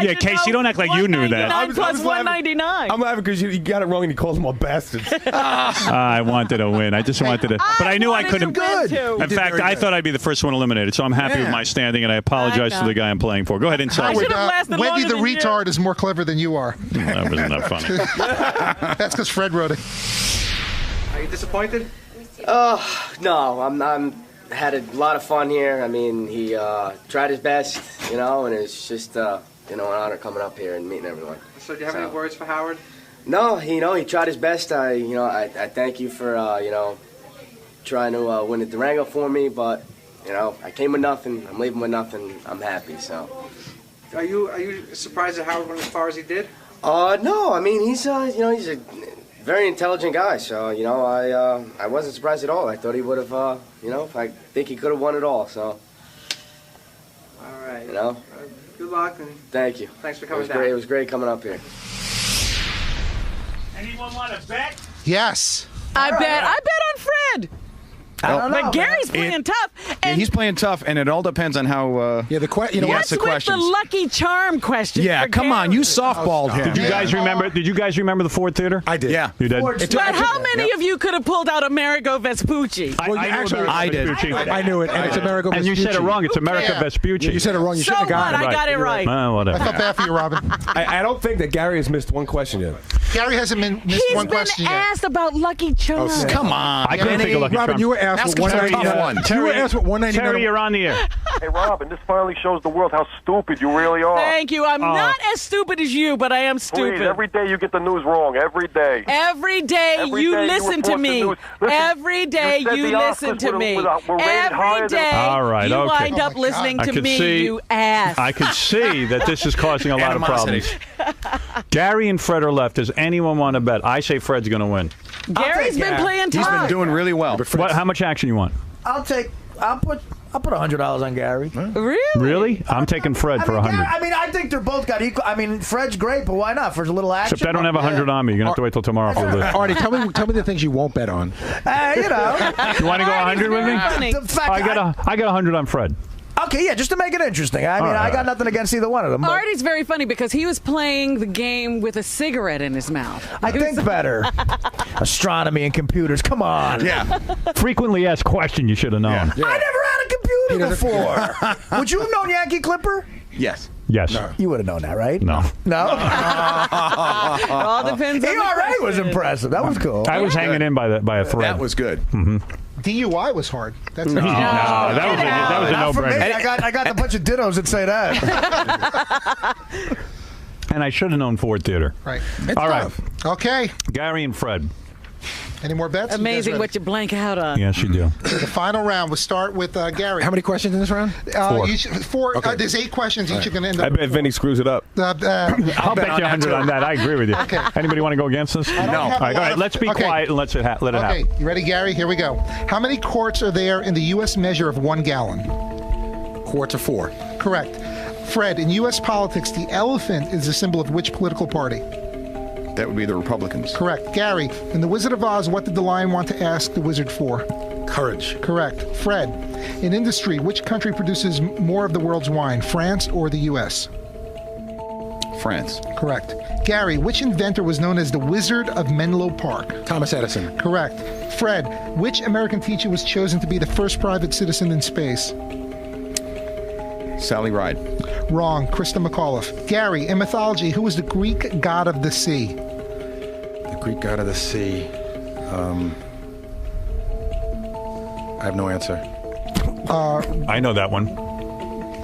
Yeah, Casey, don't act like you knew that. Plus 199. I'm laughing because you got it wrong and you called them all bastards. I wanted to win. I just wanted to. But I knew I couldn't. In fact, I thought I'd be the first one eliminated, so I'm happy with my standing, and I apologize to the guy I'm playing for. Go ahead, inside. Wendy the retard is more clever than you are. That wasn't that funny. That's because Fred wrote it. Are you disappointed? No, I'm had a lot of fun here. I mean, he tried his best, and it's just, an honor coming up here and meeting everyone. So do you have any words for Howard? No, he tried his best. I thank you for, trying to win the Durango for me, but, I came with nothing. I'm leaving with nothing. I'm happy, so. Are you surprised that Howard went as far as he did? No, I mean, he's a very intelligent guy, so, I wasn't surprised at all. I thought he would have, I think he could have won it all, so. All right. Good luck. And Thank you. Thanks for coming down. It was great coming up here. Anyone want to bet? Yes. I bet on Fred. I don't know, But Gary's playing tough. Yeah, he's playing tough, and it all depends on how he asks the What's with questions. the Lucky Charm question? Yeah, for come on, Gary? you softballed him. Did you guys remember? Did you guys remember the Ford Theater? I did. Yeah, you did. But how many of you could have pulled out Amerigo Vespucci? I did. I knew it, and it's Amerigo Vespucci. And you said it wrong. It's America Vespucci. You said it wrong. You shouldn't have gotten it. I got it right. Whatever. I felt bad for you, Robin. I don't think that Gary has missed one question yet. Gary hasn't missed one question He's been yet. asked about Lucky Charm. Come on. I couldn't think of Lucky Robin, Charm. you were asked what 199. You were asked what 199. Terry, you're on the air. Hey, Robin, this finally shows the world how stupid you really are. Thank you. I'm not as stupid as you, but I am stupid. Please, every day you get the news wrong. Every day. Every day you listen to me. Every day you listen to me. Every day All right, you okay. wind up listening to me, you ass. I could see that this is causing a lot of problems. Gary and Fred are left. Does anyone want to bet? I say Fred's going to win. Gary's been playing tough. He's been doing really well. How much action you want? I'll put $100 on Gary. Really? Really? I'm taking Fred for 100. I mean, I think they're both got equal. I mean, Fred's great, but why not? For a little action. Except I don't have 100 on me. You're going to have to wait till tomorrow for the list. Artie, tell me the things you won't bet on. You want to go 100 with me? The fact I got 100 on Fred. Okay, yeah, just to make it interesting. I mean, I got nothing against either one of them. but- Artie's very funny because he was playing the game with a cigarette in his mouth. I think better. Astronomy and computers. Come on. Yeah. Frequently asked question you should have known. I never had a computer before. Would you have known Yankee Clipper? Yes. Yes. You would have known that, right? No. No? It all depends on the ERA was question. impressive. That was cool. I was hanging in by a thread. That was good. Mm-hmm. DUI was hard. That's No, that was a Not for me. no-brainer. I got a bunch of dittos that say that. And I should have known Ford Theater. Right. All right. Okay. Gary and Fred. Any more bets? Amazing what you blank out on. Yes, you do. The final round. We'll start with Gary. How many questions in this round? Four. Okay. There's 8 questions. Each are going to end up. I bet Vinny screws it up. I'll bet you 100 on that. I agree with you. Okay. Anybody want to go against us? I don't All have a right, lot of- let's be Okay. quiet and let it happen. Okay, you ready, Gary? Here we go. How many quarts are there in the U.S. measure of 1 gallon? Quarts of 4. Correct. Fred, in U.S. politics, the elephant is a symbol of which political party? That would be the Republicans. Correct. Gary, in The Wizard of Oz, what did the lion want to ask the wizard for? Courage. Correct. Fred, in industry, which country produces more of the world's wine, France or the U.S.? France. Correct. Gary, which inventor was known as the Wizard of Menlo Park? Thomas Edison. Correct. Fred, which American teacher was chosen to be the first private citizen in space? Sally Ride. Wrong. Krista McAuliffe. Gary, in mythology, who was the Greek god of the sea? The Greek god of the sea. I have no answer. I know that one.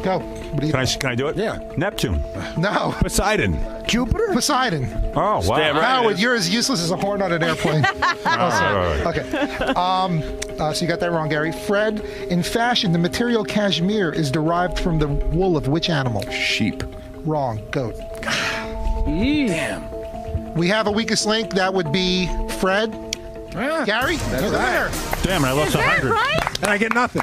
Go. What do you Can I do it? Yeah. Neptune. No. Poseidon. Jupiter? Poseidon. Oh, wow. Damn right. Howard, you're as useless as a horn on an airplane. All right. Okay. So you got that wrong, Gary. Fred, in fashion, the material cashmere is derived from the wool of which animal? Sheep. Wrong. Goat. Damn. We have a weakest link. That would be Fred. Gary, you're the winner. Damn it, I lost 100. And I get nothing.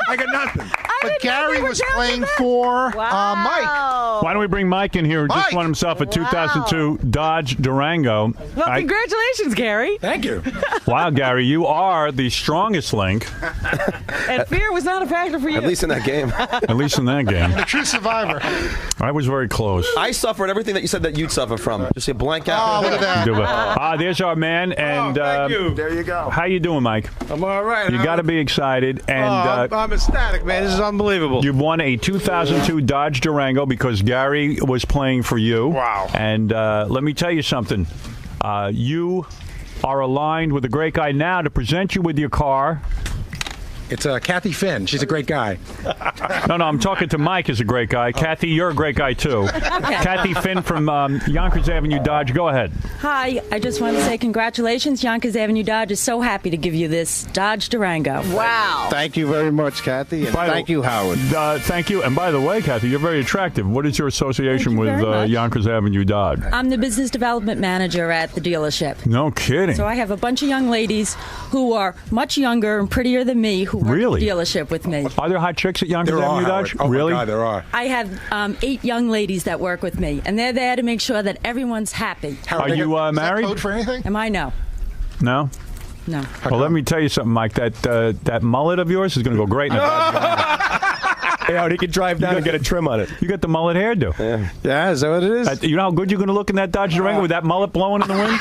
I get nothing. But Gary was playing for Mike. Why don't we bring Mike in here who just Mike! won himself a 2002 Dodge Durango. Well, congratulations, Gary. Thank you. Wow, Gary, you are the strongest link, And fear was not a factor for you. At least in that game. at least in that game. The true survivor. I was very close. I suffered everything that you said that you'd suffer from. Just a blank out. Oh, look at that. There's our man. And Thank you. There you go. how you doing, Mike? I'm all right. You got to be excited. And I'm ecstatic, man. This is unbelievable. you've won a 2002 Dodge Durango because Gary was playing for you. Wow. And let me tell you something. You are aligned with a great guy now to present you with your car. It's Kathy Finn. She's a great guy. No, I'm talking to Mike is a great guy. Kathy, you're a great guy, too. Kathy Finn from Yonkers Avenue Dodge. Go ahead. Hi, I just want to say congratulations. Yonkers Avenue Dodge is so happy to give you this Dodge Durango. Wow. Thank you very much, Kathy, and thank you, Howard. Thank you. And by the way, Kathy, you're very attractive. What is your association Thank you with very much. Yonkers Avenue Dodge? I'm the business development manager at the dealership. No kidding. So I have a bunch of young ladies who are much younger and prettier than me who work Really? at the dealership with me. Are there hot chicks at Yonkers There are, Avenue Howard. Dodge? Oh, Really? my God, there are. I have 8 young ladies that work with me, and they're there to make sure that everyone's happy. Are you Is that married? code for anything? Am I? No. No? No. Well, let me tell you something, Mike. That mullet of yours is going to go great in a Dodge Durango. Hey, Howard, he could drive down and get a trim on it. You got the mullet hairdo. Yeah, is that what it is? You know how good you're going to look in that Dodge Durango with that mullet blowing in the wind?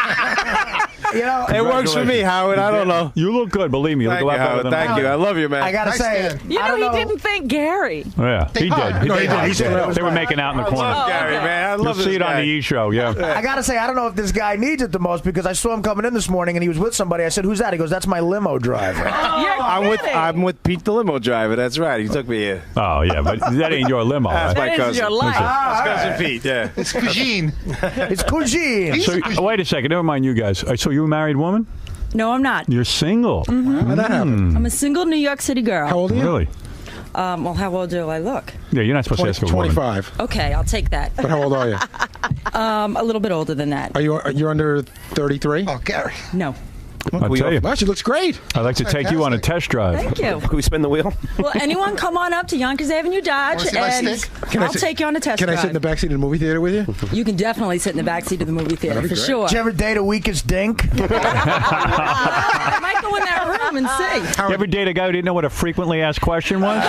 You know, It works for me, Howard. I don't know. You look good, believe me. You look Thank a lot you, better Howard. than Thank you. I love you, man. I gotta Nice say, man. You know, he didn't thank Gary. Yeah, he did. No, he did. He said They were making out in the I corner. love Gary, man. I You'll love this see it on guy. the E! Show, yeah. I gotta say, I don't know if this guy needs it the most because I saw him coming in this morning and he was with somebody. I said, "Who's that?" He goes, "That's my limo driver." I'm with Pete, the limo driver. That's right. He took me here. Oh, yeah, but that ain't your limo. That's right? my That is cousin. your life. That's cousin Pete. Yeah. It's Cousine. It's Cousine. So, wait a second. Never mind you guys. So you a married woman? No, I'm not. You're single. How'd that happen? I'm a single New York City girl. How old are you? Really? Well, how old do I look? Yeah, you're not supposed to ask a woman. 25. Okay, I'll take that. But how old are you? A little bit older than that. You're under 33? Oh, Gary. No. I'll tell you. Wow, she looks great. I'd like to take you on a test drive. Thank you. Can we spin the wheel? Well, anyone come on up to Yonkers Avenue Dodge, Wanna see my and stick? Can I I'll sit- take you on a test Can I drive. sit in the backseat of the movie theater with you? You can definitely sit in the backseat of the movie theater, That'd for be great. sure. Did you ever date a weakest dink? I might go in that room and see. You ever date a guy who didn't know what a frequently asked question was?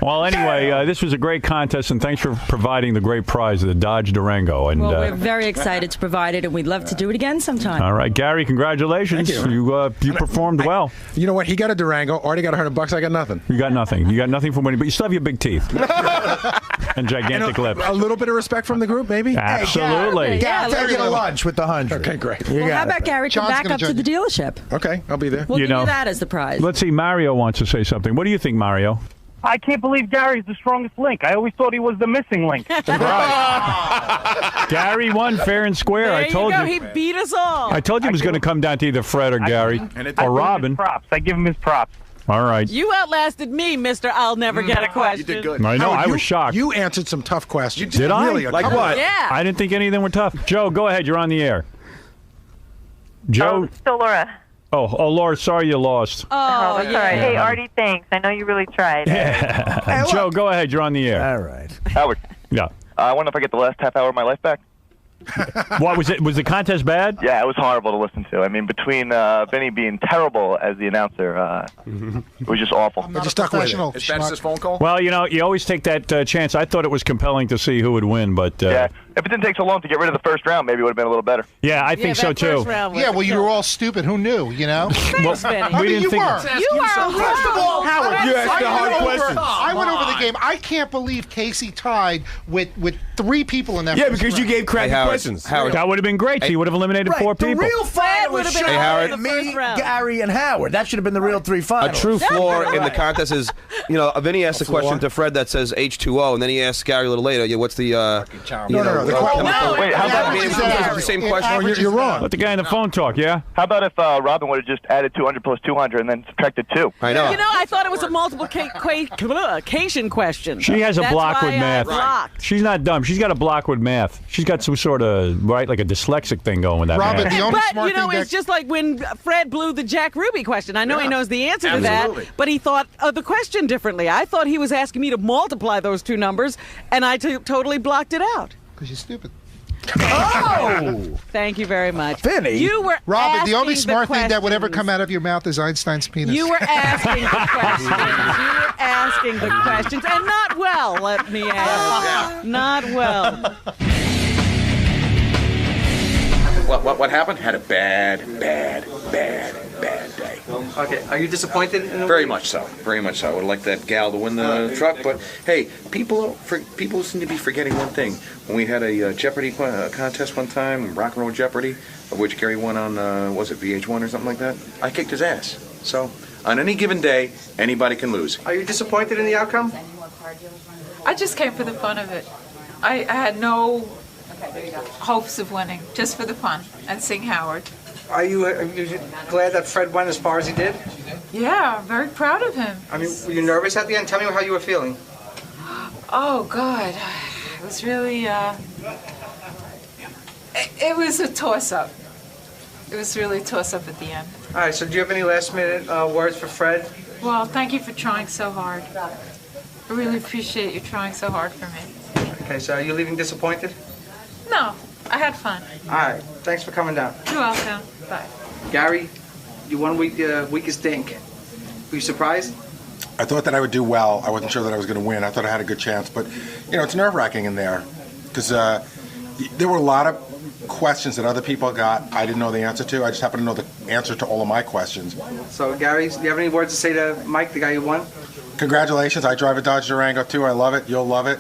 Well, anyway, this was a great contest, and thanks for providing the great prize of the Dodge Durango. And Well, we're very excited to provide it, and we'd love to do it again sometime. all right, Gary, congratulations. congratulations. Thank You performed well. You know what? He got a Durango. Artie got $100. I got nothing. You got nothing. You got nothing from winning, but you still have your big teeth and gigantic lips. A little bit of respect from the group, maybe? Absolutely. Yeah, take you to lunch with the 100. Okay, great. Well, how about Gary come back up to the dealership? Okay, I'll be there. We'll give you that as the prize. Let's see. Mario wants to say something. What do you think, Mario? I can't believe Gary's the strongest link. I always thought he was the missing link. Gary won fair and square. There I told you. He beat us all. I told you it was going to come down to either Fred or Gary or Robin. I give him his props. All right. You outlasted me, Mr. I'll never get a question. You did good. I know. Howard, I was shocked. You answered some tough questions. Did I? Really, like what? Yeah. I didn't think any of them were tough. Joe, go ahead. You're on the air. Joe. Still Laura. Oh, Laura, sorry you lost. Oh, that's all right. Hey, Artie, thanks. I know you really tried. Yeah. Joe, go ahead. You're on the air. All right. Howard. Yeah. I wonder if I get the last half hour of my life back. What was it? Was the contest bad? Yeah, it was horrible to listen to. I mean, between Vinny being terrible as the announcer, it was just awful. I'm not a professional. Is that his phone call? Well, you know, you always take that chance. I thought it was compelling to see who would win, but yeah, if it didn't take so long to get rid of the first round, maybe it would have been a little better. Yeah, I think so too. Yeah, well, you were all stupid. Who knew? You know. Well, I we mean, didn't you think. were. You are First of all, Howard, You asked the hard questions. I went over the game. I can't believe Casey tied with 3 people in that. Yeah, first because you round. gave crappy questions. Howard. That would have been great. So you would have eliminated 4 The people. real final would was have been Howard. in the first me, round. Gary, and Howard. That should have been the real 3 A finals. true flaw in the contest is, you know, Vinny asked a question to Fred that says H2O, and then he asked Gary a little later, what's the, No. Wait, how about it's the same question? You're wrong. Let the guy on the phone talk, yeah? How about if Robin would have just added 200 plus 200 and then subtracted 2? I know. You know, I thought it was a multiplication question. She has a That's block why with I math. blocked. She's not dumb. She's got a block with math. She's got some sort of, like a dyslexic thing going with that Robin, math. the only But, smart you know, thing it's just like when Fred blew the Jack Ruby question. I know he knows the answer to Absolutely. that, but he thought of the question differently. I thought he was asking me to multiply those 2 numbers, and I totally blocked it out. because you're stupid. Oh! Thank you very much. Vinny. You were Robin, the only asking smart thing that would ever questions. come out of your mouth is Einstein's penis. You were asking the questions. You were asking the questions, and not well, let me add. Not well. What happened? Had a bad day. Okay, are you disappointed in the Very much so. Very much so. I would like that gal to win the truck, but hey, people seem to be forgetting one thing. When we had a Jeopardy contest one time, Rock and Roll Jeopardy, of which Gary won on, was it VH1 or something like that? I kicked his ass. So, on any given day, anybody can lose. Are you disappointed in the outcome? I just came for the fun of it. I had no hopes of winning, just for the fun and seeing Howard. Are you glad that Fred went as far as he did? Yeah, I'm very proud of him. I mean, were you nervous at the end? Tell me how you were feeling. Oh, God. It was really, it was a toss-up. It was really a toss-up at the end. All right, so do you have any last-minute words for Fred? Well, thank you for trying so hard. I really appreciate you trying so hard for me. Okay, so are you leaving disappointed? No, I had fun. All right, thanks for coming down. You're welcome. Bye. Gary, you won weakest Dink. Were you surprised? I thought that I would do well. I wasn't sure that I was going to win. I thought I had a good chance, but you know, it's nerve-wracking in there because there were a lot of questions that other people got I didn't know the answer to. I just happened to know the answer to all of my questions. So, Gary, do you have any words to say to Mike, the guy who won? Congratulations. I drive a Dodge Durango too. I love it. You'll love it.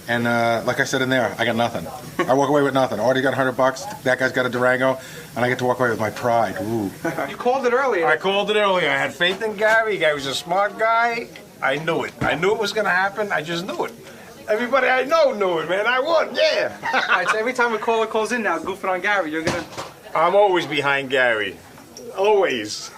And like I said in there, I got nothing. I walk away with nothing. Already got $100. That guy's got a Durango, and I get to walk away with my pride. Ooh. You called it earlier. I called it earlier. I had faith in Gary. Gary was a smart guy. I knew it. I knew it was going to happen. I just knew it. Everybody I know knew it, man. I won. Yeah. All right, so every time a caller calls in now, goofing on Gary, you're going to... I'm always behind Gary. Always.